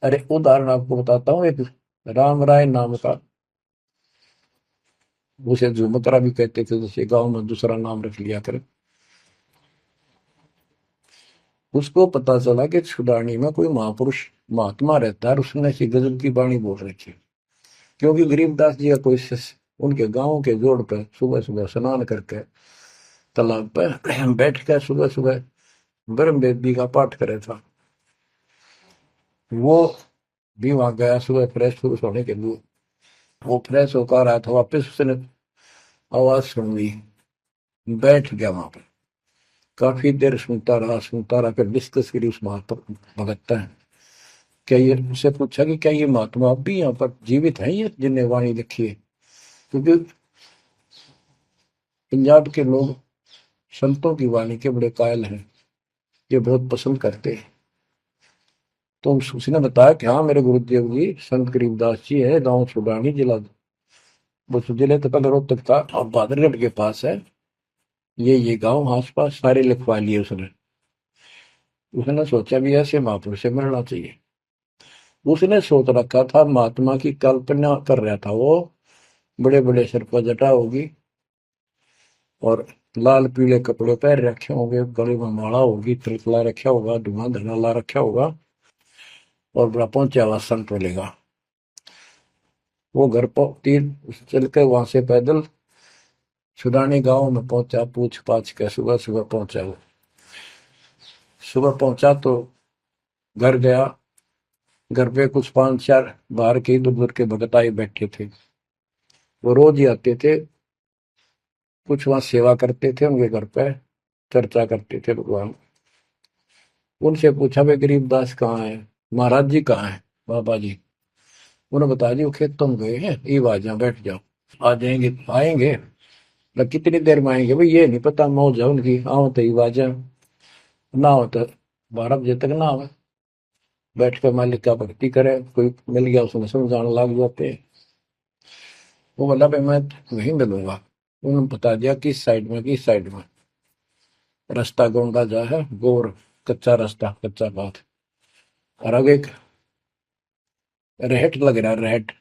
अरे उदाहरण आपको बताता हूँ एक राम राय नाम का, उसे झुमकरा भी कहते थे, जैसे गांव में दूसरा नाम रख लिया कर। उसको पता चला कि छुड़ानी में कोई महापुरुष महात्मा रहता है, उसने ऐसी गजब की वाणी बोल रखी। क्योंकि गरीबदास जी का कोई शिष्य उनके गांव के जोड़ पे सुबह सुबह स्नान करके तालाब पे बैठ कर सुबह सुबह ब्रह्म वेदी का पाठ करे था। वो भी वहां गया सुबह फ्रेश होने के लिए। वो फ्रेश होकर आया था, वापस उसने आवाज सुन ली, बैठ गया वहां पर। काफी देर सुनता रहा, फिर डिस्कस करी उस महात्मा भगत है। क्या ये उससे पूछा कि क्या ये महात्मा अब भी यहाँ पर जीवित है, ये जिन्हें वाणी लिखी है? क्योंकि पंजाब के लोग संतों की वाणी के बड़े कायल हैं, ये बहुत पसंद करते हैं। तो उसने बताया कि हाँ मेरे गुरुदेव जी संत गरीबदास जी है, गांव सुडानी जिला, वो जिले तो कल रोहतक था और बहादुरगढ़ के पास है। ये गांव आस पास सारे लिखवा लिए उसने। उसने सोचा भी ऐसे महापुरुष से मिलना चाहिए। उसने सोच रखा था महात्मा की कल्पना कर रहा था वो, बड़े बड़े सिर पर जटा होगी और लाल पीले कपड़े पहन रखे होंगे, गले में माला होगी, त्रिफला रखा होगा, धुआं धना ला रखा होगा और बड़ा पहुंचा हुआ संत मिलेगा। वो घर पर तीन चल के वहां से पैदल सुडानी गांव में पहुंचा, पूछ पाछ के सुबह सुबह पहुंचा। वो सुबह पहुंचा तो घर गया। घर पे कुछ 5-4 बाहर के इधर उधर के भगत आए बैठे थे। वो रोज ही आते थे, कुछ वहां सेवा करते थे उनके घर पे, चर्चा करते थे भगवान। उनसे पूछा भाई गरीबदास कहाँ है, महाराज जी कहाँ है, बाबा जी? उन्होंने बताया जी वो खेतों में गए हैं, ये आ जाओ बैठ जाओ। आ जाएंगे आएंगे ना, कितनी देर में आएंगे भाई ये नहीं पता, मौज है उनकी, आओ तो ही आ जाए, ना हो तो 12 बजे तक ना आवे। बैठ कर मालिक का भक्ति करे, कोई मिल गया उसमें समझाने लग जाते। वो बोला भाई मैं वहीं मिलूंगा। उन्होंने बता दिया किस साइड में, किस साइड में। रास्ता गोंदा जा है, गोर कच्चा रास्ता, कच्चा बात। और आगे एक रहट लग रहा है, रहट,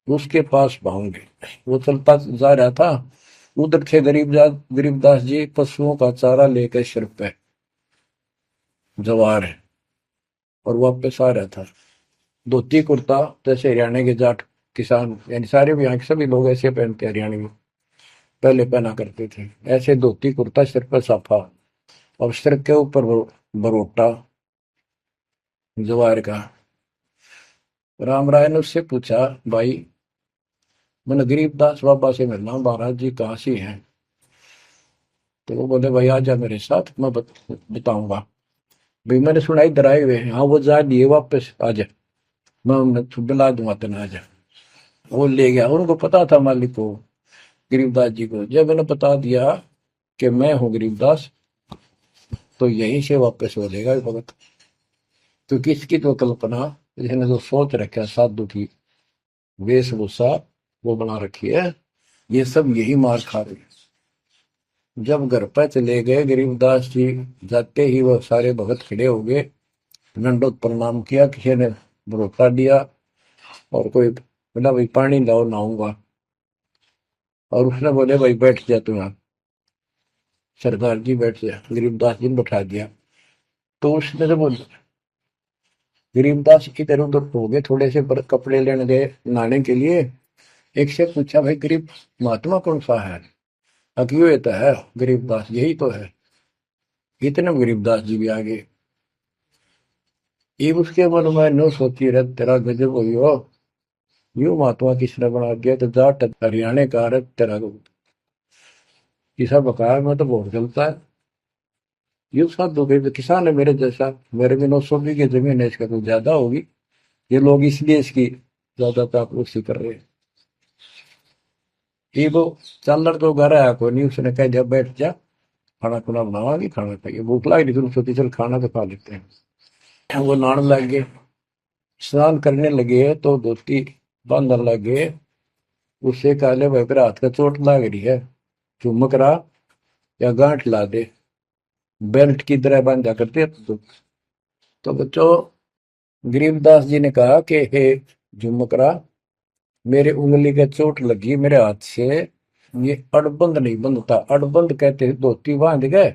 उसके पास पहुंचे। वो चलता जा रहा था, उधर थे गरीबदास जी पशुओं का चारा लेकर सिर पे जवार है और वापस आ रहा था। धोती कुर्ता जैसे हरियाणा के जाट किसान, यानी सारे भी यहाँ के सभी लोग ऐसे पहनते, हरियाणा में पहले पहना करते थे ऐसे धोती कुर्ता, सिर पर साफा और सिर के ऊपर बरोटा जवार का। राम राय ने उससे पूछा भाई मैंने गरीबदास बाबा से मिलना हूँ, महाराज जी कहाँ से हैं? तो वो बोले भाई आ जा मेरे साथ, मैं बताऊंगा। भाई मैंने सुना इधर आए हुए हैं, हाँ वो जा दिए वापस, आ जा मैं उन्हें दिला दूंगा तेना, आ जा। वो ले गया, उनको पता था मालिक को, गरीबदास जी को। जब मैंने बता दिया कि मैं हूँ गरीबदास, तो यहीं से वापस हो जाएगा ये भगत। क्योंकि इसकी तो कल्पना, इसने जो सोच रखा है साधु की वेशभूषा वो बना रखी है, ये सब यही मार खा रहे हैं। जब घर पर चले गए गरीबदास जी, जाते ही वो सारे भगत खड़े हो गए, दंडोत प्रणाम किया, किसी ने भरोसा दिया और कोई बोला भाई पानी लाओ नहाऊंगा। और उसने बोले भाई बैठ जा तू यहाँ, सरदार जी बैठ जा। गरीबदास जी ने बैठा दिया। तो उसने जब गरीबदास इधर उधर हो गए, थोड़े से कपड़े लेने गए नहाने के लिए, एक से पूछा भाई गरीब महात्मा कौन सा है? क्यों ये तो है गरीबदास, यही तो है। इतने में गरीबदास जी भी आ गए। ये उसके मन में नो सोची रहे तेरा गजब हुई हो, यूं महात्मा किसने बना दिया, तो जाट हरियाणा का रहे तेरा किसा बकाया में तो बहुत चलता है। यूं साधु भाई किसान है मेरे जैसा, मेरे भी 900 बीघे जमीन है, इसका तो ज्यादा होगी, ये लोग इसलिए इसकी ज्यादा चापलूसी कर रहे हैं। ये वो चालर तो घर आया कोई नहीं, उसने कह दिया बैठ जा, खाना खुना बनावागी, खाना खाइए, भूख लग रही थी, सोची चल खाना तो खा लेते हैं। वो नहाने लग गए, स्नान करने लगे तो धोती बांधने लगे। उससे काले भाई पर हाथ का चोट लग रही है, चुमक रहा या गांठ ला दे, बेल्ट की तरह बांधा करते। तो बच्चों, गरीबदास जी ने कहा कि हे झुमकरा, मेरे उंगली का चोट लगी मेरे हाथ से, ये अड़बंद नहीं बंधता। अड़बंद कहते हैं धोती बांध गए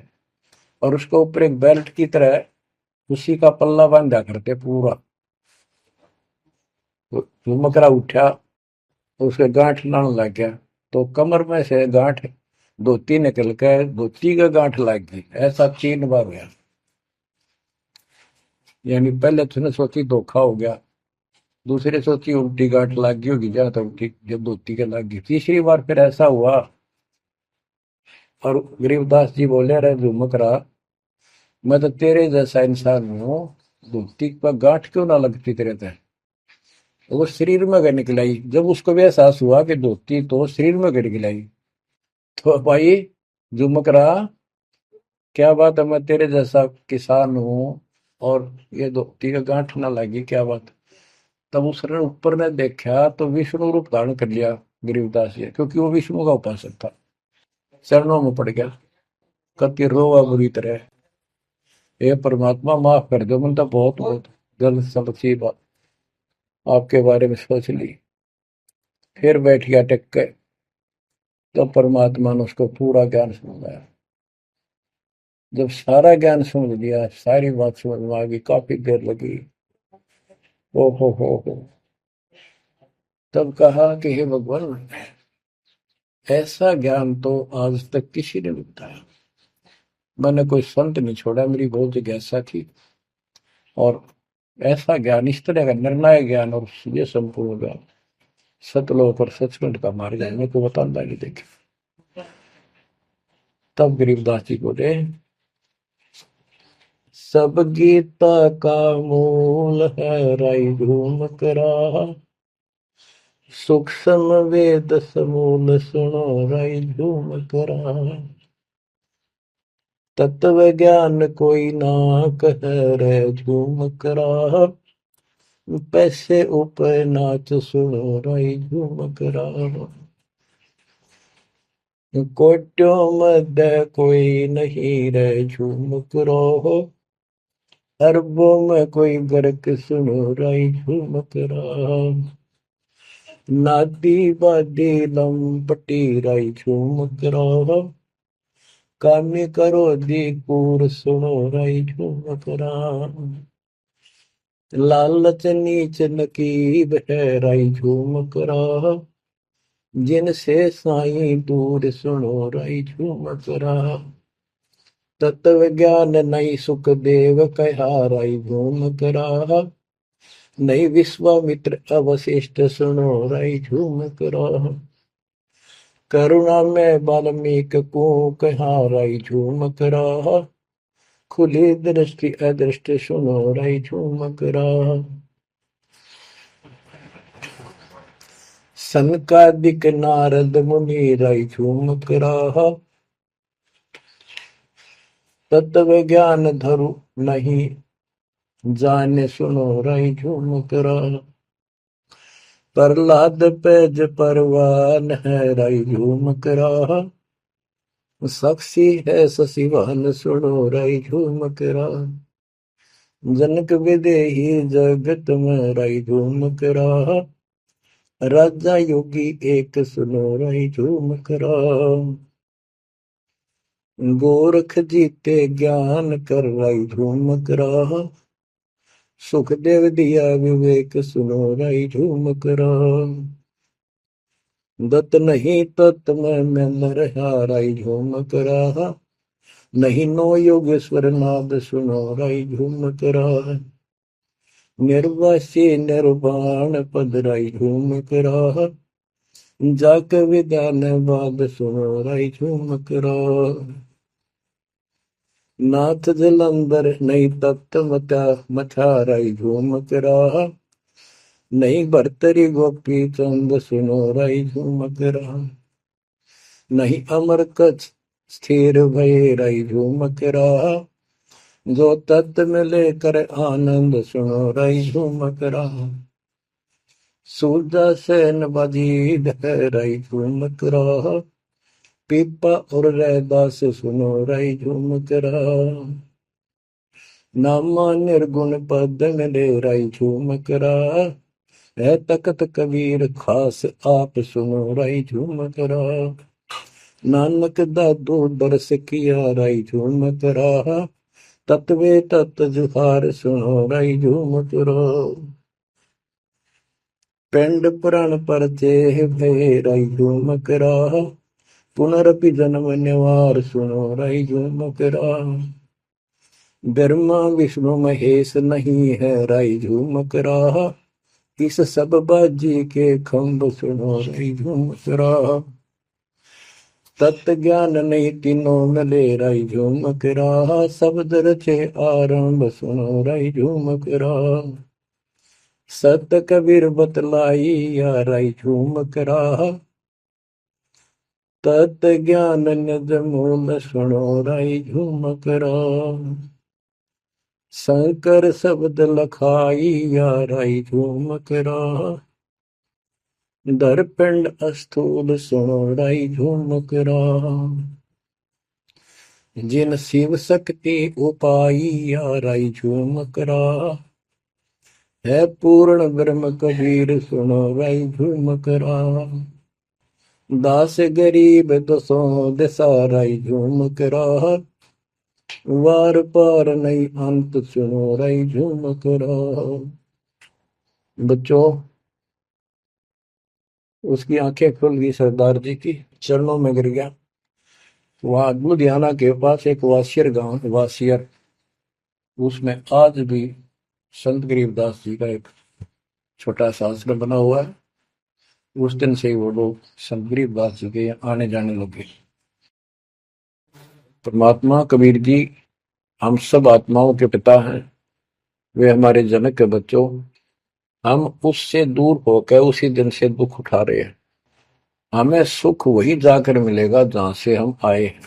और उसके ऊपर एक बेल्ट की तरह उसी का पल्ला बांधा करते पूरा। तो झुमकरा उठा, उसके गांठ लाने लग गया, तो कमर में से गांठ धोती निकल के धोती का गांठ लग गई। ऐसा 3 बार गया। यानी पहले तूने सोची धोखा हो गया, दूसरे सोची उल्टी गांठ लग गई होगी, जहां तक उल्टी जब धोती के लग गई, तीसरी बार फिर ऐसा हुआ। और गरीबदास जी बोले, अरे झुमकरा, मैं तो तेरे जैसा इंसान हूँ, धोती पर गांठ क्यों ना लगती तेरे तय। वो शरीर में गए निकलाई। जब उसको भी एहसास हुआ कि धोती तो शरीर में गिर गिलाई, तो भाई झुमकरा, क्या बात है, मैं तेरे जैसा किसान हूँ और ये धोती का गांठ ना लगी, क्या बात। तब उसने ऊपर ने देखा तो विष्णु रूप धारण कर लिया गरीबदास जी, क्योंकि वो विष्णु का उपासक था। चरणों में पड़ गया, कति रोवा बुरी तरह, हे परमात्मा माफ कर दो, मैंने तो बहुत बहुत गलत समझी बात आपके बारे में सोच ली। फिर बैठ गया टेक के। तो परमात्मा ने उसको पूरा ज्ञान समझाया। जब सारा ज्ञान समझ लिया, सारी बात समझ में आ गई, काफी देर लगी। ओ हो, तब कहा कि हे भगवान, ऐसा ज्ञान तो आज तक किसी ने नहीं बताया। मैंने कोई संत नहीं छोड़ा, मेरी बहुत जिज्ञासा थी, और ऐसा ज्ञान, इस तरह का निर्णायक ज्ञान और ये संपूर्ण ज्ञान, सतलोक और सचखंड का मार्ग मेरे को बताना नहीं देखे। तब गरीबदास जी बोले, सब गीता का मूल है राई धूम करा, सूक्ष्म वेद समूल सुनो राई धूम करा, तत्व ज्ञान कोई ना कह रे झूम करा, पैसे ऊपर नाच सुनो राई झूम करा, कोट्यों मध्य कोई नहीं रे झूम करो, अरबों में कोई गर्क सुनो राई झूम करा, नादी बादी लंपटी राई झूम करा, कामी करो दी कूर सुनो राई झूम करा, लालच नीच नकीब है राई झूम करा, जिनसे साईं दूर सुनो राई झूम करा, तत्व ज्ञान नहीं सुख देव कहा राई झूम करा, नहीं विश्वामित्र अवशिष्ट सुनो राई झूम करा, करुणा में वाल्मीकि को कहा राई झूम करा, खुली दृष्टि अदृष्ट सुनो राई झूम करा, सनकादिक नारद मुनि राई झूम करा, तत्व ज्ञान धरु नहीं जाने सुनो राई झूम करा, प्रहलाद पैज परवान है राई झूम करा, साक्षी है शशिवान सुनो राई झूम करा, जनक विदेही जगत में राई झूम करा, राजा योगी एक सुनो राई झूम करा, गोरख जीते ज्ञान कर राई झूम करा, सुखदेव दिया विवेक सुनो राई झूम करा, दत्त नहीं तत् में रहा राई झूम करा, नहीं नो योगेश्वर नाद सुनो राई झूम करा, निर्वासी निर्वाण पद राई झूम करा, जाक विधान बाद सुनो राई झूम करा, नाथ जलंधर नहीं तत्त मथा मथा राई झूम करा, नहीं भरतरी गोपी चंद सुनो राई झूम करा, नहीं अमर कछ स्थिर भय राई झूम करा, जो तत् में लेकर आनंद सुनो रही झूमक रहा। सूरजा सैन बजीद है रही झूमक रहा। पीपा और रैदास सुनो रही झूमक रहा। नामा निर्गुण पद में ले रही झूमक रहा। है तकत कबीर खास आप सुनो रही झूमक रहा। नानक दादू दरस किया रही झूमक रहा। तत्वे तत् जुहार सुनो रही झूमक रहा। पिंड पुराण पर देह भय रही झूमक रहा। पुनरपि जन्म निवार सुनो रही झूमक रहा। ब्रह्मा विष्णु महेश नहीं है रही झूमक रहा। इस सब बाजी के खंभ सुनो रही झूमक रहा। तत्त ज्ञान नहीं तीनों मिले रही झूमक रहा। शब्द रचे आरंभ सुनो रही झूमक रहा। सत कबीर बतलाई या रही झूमक रहा। तत् ज्ञान निज मूल सुनो रही झूमक रहा। शंकर शब्द लखाई या रही झूमक रहा। दरपिंड अस्थूल सुनो रही झूमक रहा। जिन शिव शक्ति उपाई या रही झूमक रहा। है पूर्ण ब्रह्म कबीर सुनो रही झूमक रहा। दास गरीब दसों दिशा रही झूमक रहा। वार पार नहीं अंत सुनो रही झूमक रहा। बच्चों, उसकी आंखें खुल गई सरदार जी की, चरणों में गिर गया। वहां लुधियाना के पास एक वासियर गांव है, वासियर, उसमें आज भी संत गरीबदास जी का एक छोटा सा आश्रम बना हुआ है। उस दिन से ही वो लोग संत गरीबदास जी के यहाँ आने जाने लगे। परमात्मा कबीर जी हम सब आत्माओं के पिता हैं, वे हमारे जनक के बच्चों। हम उससे दूर होकर उसी दिन से दुख उठा रहे हैं। हमें सुख वही जाकर मिलेगा जहां से हम आए हैं।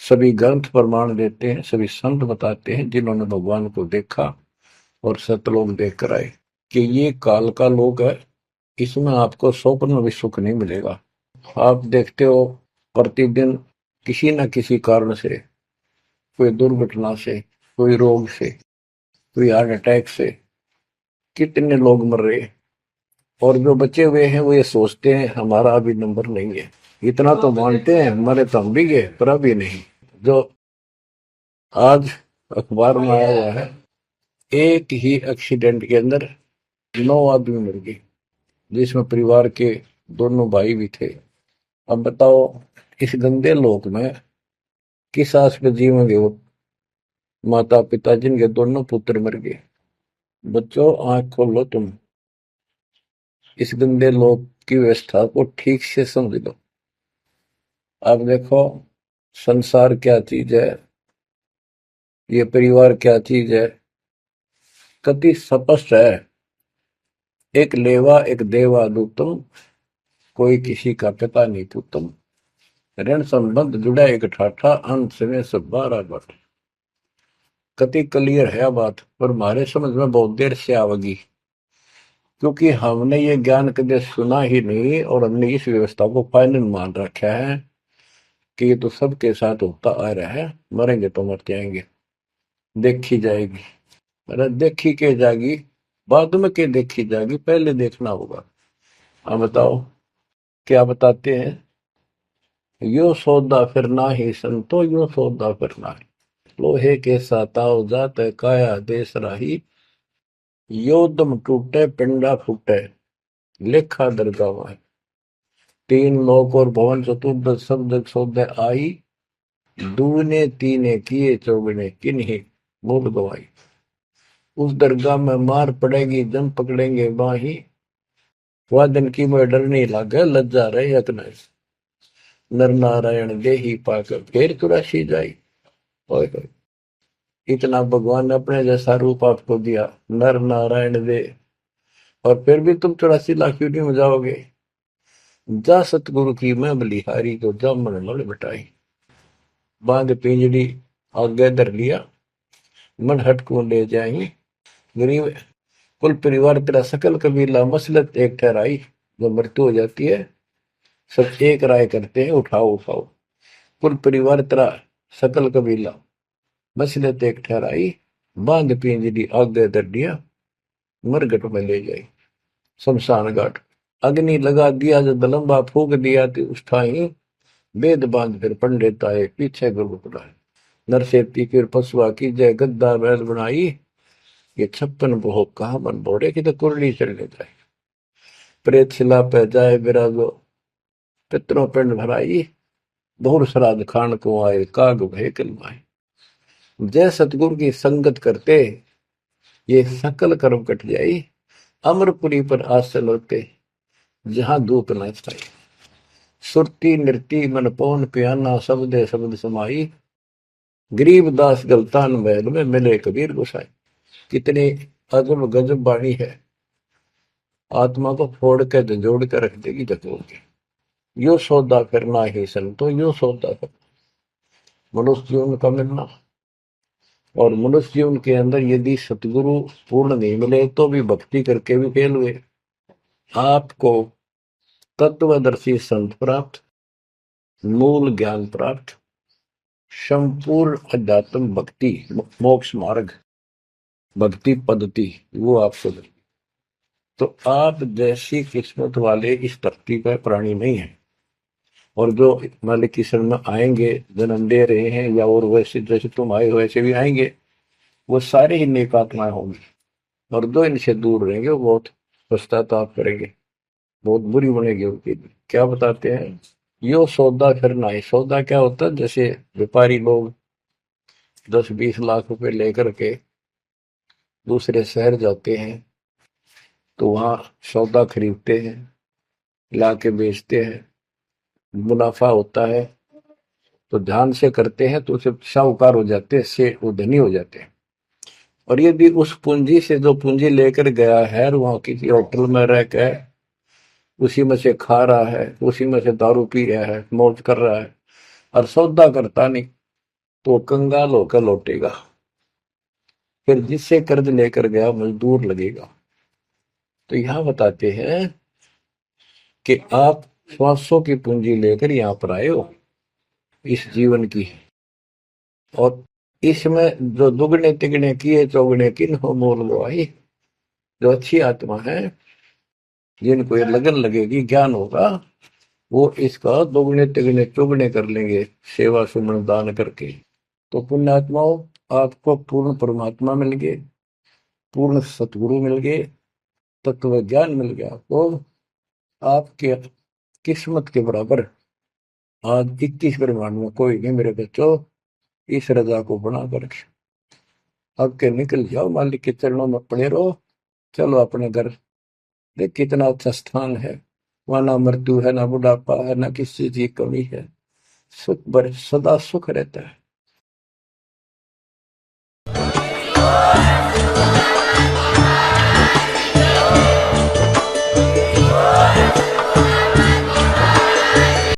सभी ग्रंथ प्रमाण देते हैं, सभी संत बताते हैं जिन्होंने भगवान को देखा और सतलोक देख कर आए कि ये काल का लोक है, इसमें आपको स्वप्न में भी सुख नहीं मिलेगा। आप देखते हो प्रतिदिन किसी न किसी कारण से, कोई दुर्घटना से, कोई रोग से, कोई हार्ट अटैक से कितने लोग मर रहे हैं। और जो बचे हुए हैं वो ये सोचते हैं हमारा अभी नंबर नहीं है। इतना तो मानते हैं मरे तो हम भी गए, पर अभी नहीं। जो आज अखबार में आया हुआ है, एक ही एक्सीडेंट के अंदर 9 आदमी मर गए, जिसमें परिवार के दोनों भाई भी थे। अब बताओ इस गंदे लोक में किस आस पे जीवेंगे वो माता पिता जिनके दोनों पुत्र मर गए। बच्चों, आंख खोलो, तुम इस गंदे लोक की व्यवस्था को ठीक से समझ लो। अब देखो संसार क्या चीज है, ये परिवार क्या चीज है, कति स्पष्ट है। एक लेवा एक देवा दूतम, कोई किसी का पिता नहीं पुतम। ऋण संबंध जुड़ा एक ठाठा, अंत में सब 12 बट। कति क्लियर है बात, पर हमारे समझ में बहुत देर से आवेगी, क्योंकि हमने ये ज्ञान कभी सुना ही नहीं और हमने इस व्यवस्था को फाइनल मान रखा है कि ये तो सबके साथ होता आ रहा है, मरेंगे तो मर जाएंगे, देखी जाएगी। अरे देखी के जाएगी, बाद में के देखी जाएगी, पहले देखना होगा। अब बताओ क्या बताते हैं, यो सौदा फिर ना ही संतो, यो सौदा फिर ना ही। लोहे के साताव जात काया देश राही। यो दम टूटे पिंडा फूटे, लेखा दरगावा है। तीन लोक और भवन चतुर्दश शब्द सौदे आई। दूने तीने किए चौगने किन्हीं मूल गवाई। उस दरगाह में मार पड़ेगी जम पकड़ेंगे बाही। वादन की में डर नहीं लागे लज्जा रहे यत्न। नर नारायण दे ही पाकर फिर चुरासी जाई। ओए होए, इतना भगवान ने अपने जैसा रूप आपको दिया, नर नारायण दे, और फिर भी तुम 84 लाख यूनिट में जाओगे। जा सतगुरु की मैं बलिहारी, तो जामन लड़ बिटाई। बांध पिंजड़ी आगे धर लिया, मन हट को ले जाई। गरीब कुल परिवार तेरा सकल कबीला मसलत एक ठहराई। जब मृत्यु हो जाती है सब एक राय करते हैं, उठाओ उठाओ। कुल परिवार तेरा सकल कबीला मसलत एक ठहराई। बांध पिंजरी आगे दर दिया, मरघट में ले जाई शमशान घाट। अग्नि लगा दिया जब लंबा फूक दिया तो उस ठाई। वेद बांध फिर पंडित आए पीछे गुरु बुलाए। नरसेती फिर पशुआ की जय गद्दा बैल बनाई। ये 56 भोग कहा मन बोरे की तो कुरली चलने जाए। प्रेत शिला पे जाए विराजो, पितरों पिंड भराई। बहुर श्राद्ध खान को आए, काग भय कलमाए। जय सतगुरु की संगत करते, ये सकल कर्म कट जाई। अमरपुरी पर आसन होते, जहां धूप न छाई। सुरती नृती मन पवन पियाना, शब्दे शब्द समाई। गरीब दास गलतान महल में मिले कबीर गोसाई। कितनी अजब गजब बाणी है, आत्मा को फोड़ के झंझोड़ के रख देगी जकोड़ के। यो सौदा करना ही संतो, यो सौदा करना मनुष्य जीवन का मिलना। और मनुष्य जीवन के अंदर यदि सतगुरु पूर्ण नहीं मिले तो भी भक्ति करके भी फेल हुए। आपको तत्वदर्शी संत प्राप्त, मूल ज्ञान प्राप्त, संपूर्ण अध्यात्म भक्ति मोक्ष मार्ग भक्ति पद्धति वो आपको मिले। तो आप जैसी किस्मत वाले इस धरती पर प्राणी नहीं है। और जो मालिक की शरण में आएंगे, जन्म दे रहे हैं या और वैसे जैसे तुम आए हो वैसे भी आएंगे, वो सारे ही नेक आत्माएं होंगी। और जो इनसे दूर रहेंगे वो बहुत पश्चाताप करेंगे, बहुत बुरी बनेगी उनकी। क्या बताते हैं, यो सौदा करना है। सौदा क्या होता है, जैसे व्यापारी लोग 10-20 लाख रुपए लेकर के दूसरे शहर जाते हैं तो वहां सौदा खरीदते हैं, ला के बेचते हैं, मुनाफा होता है तो ध्यान से करते हैं तो उसे साहूकार हो जाते हैं, से वो धनी हो जाते हैं। और यदि उस पूंजी से जो पूंजी लेकर गया है वहां किसी होटल में रह के उसी में से खा रहा है, उसी में से दारू पी रहा है, मौज कर रहा है और सौदा करता नहीं, तो कंगाल होकर लौटेगा। फिर जिससे कर्ज लेकर गया मजदूर लगेगा। तो यहां बताते हैं कि आप श्वासों की पूंजी लेकर यहां पर आए हो इस जीवन की, और इसमें जो दुगने तिगने किए चौगने किन हो मोल वो आई। जो अच्छी आत्मा है, जिनको ये लगन लगेगी, ज्ञान होगा, वो इसका दोगुने तिगने चौगने कर लेंगे सेवा सुमन दान करके। तो पुण्यात्माओं, आपको पूर्ण परमात्मा मिल गए, पूर्ण सतगुरु मिल गए, तत्व ज्ञान मिल गया। तो आपके किस्मत के बराबर आज 21 ब्रह्मांड में कोई नहीं मेरे बच्चों। इस रजा को बना कर अब के निकल जाओ, मालिक के चरणों में पड़े रहो। चलो अपने घर, देख कितना अच्छा स्थान है। वहां ना मृत्यु है, ना बुढ़ापा है, ना किसी चीज की कमी है। सुख सदा सुख रहता है।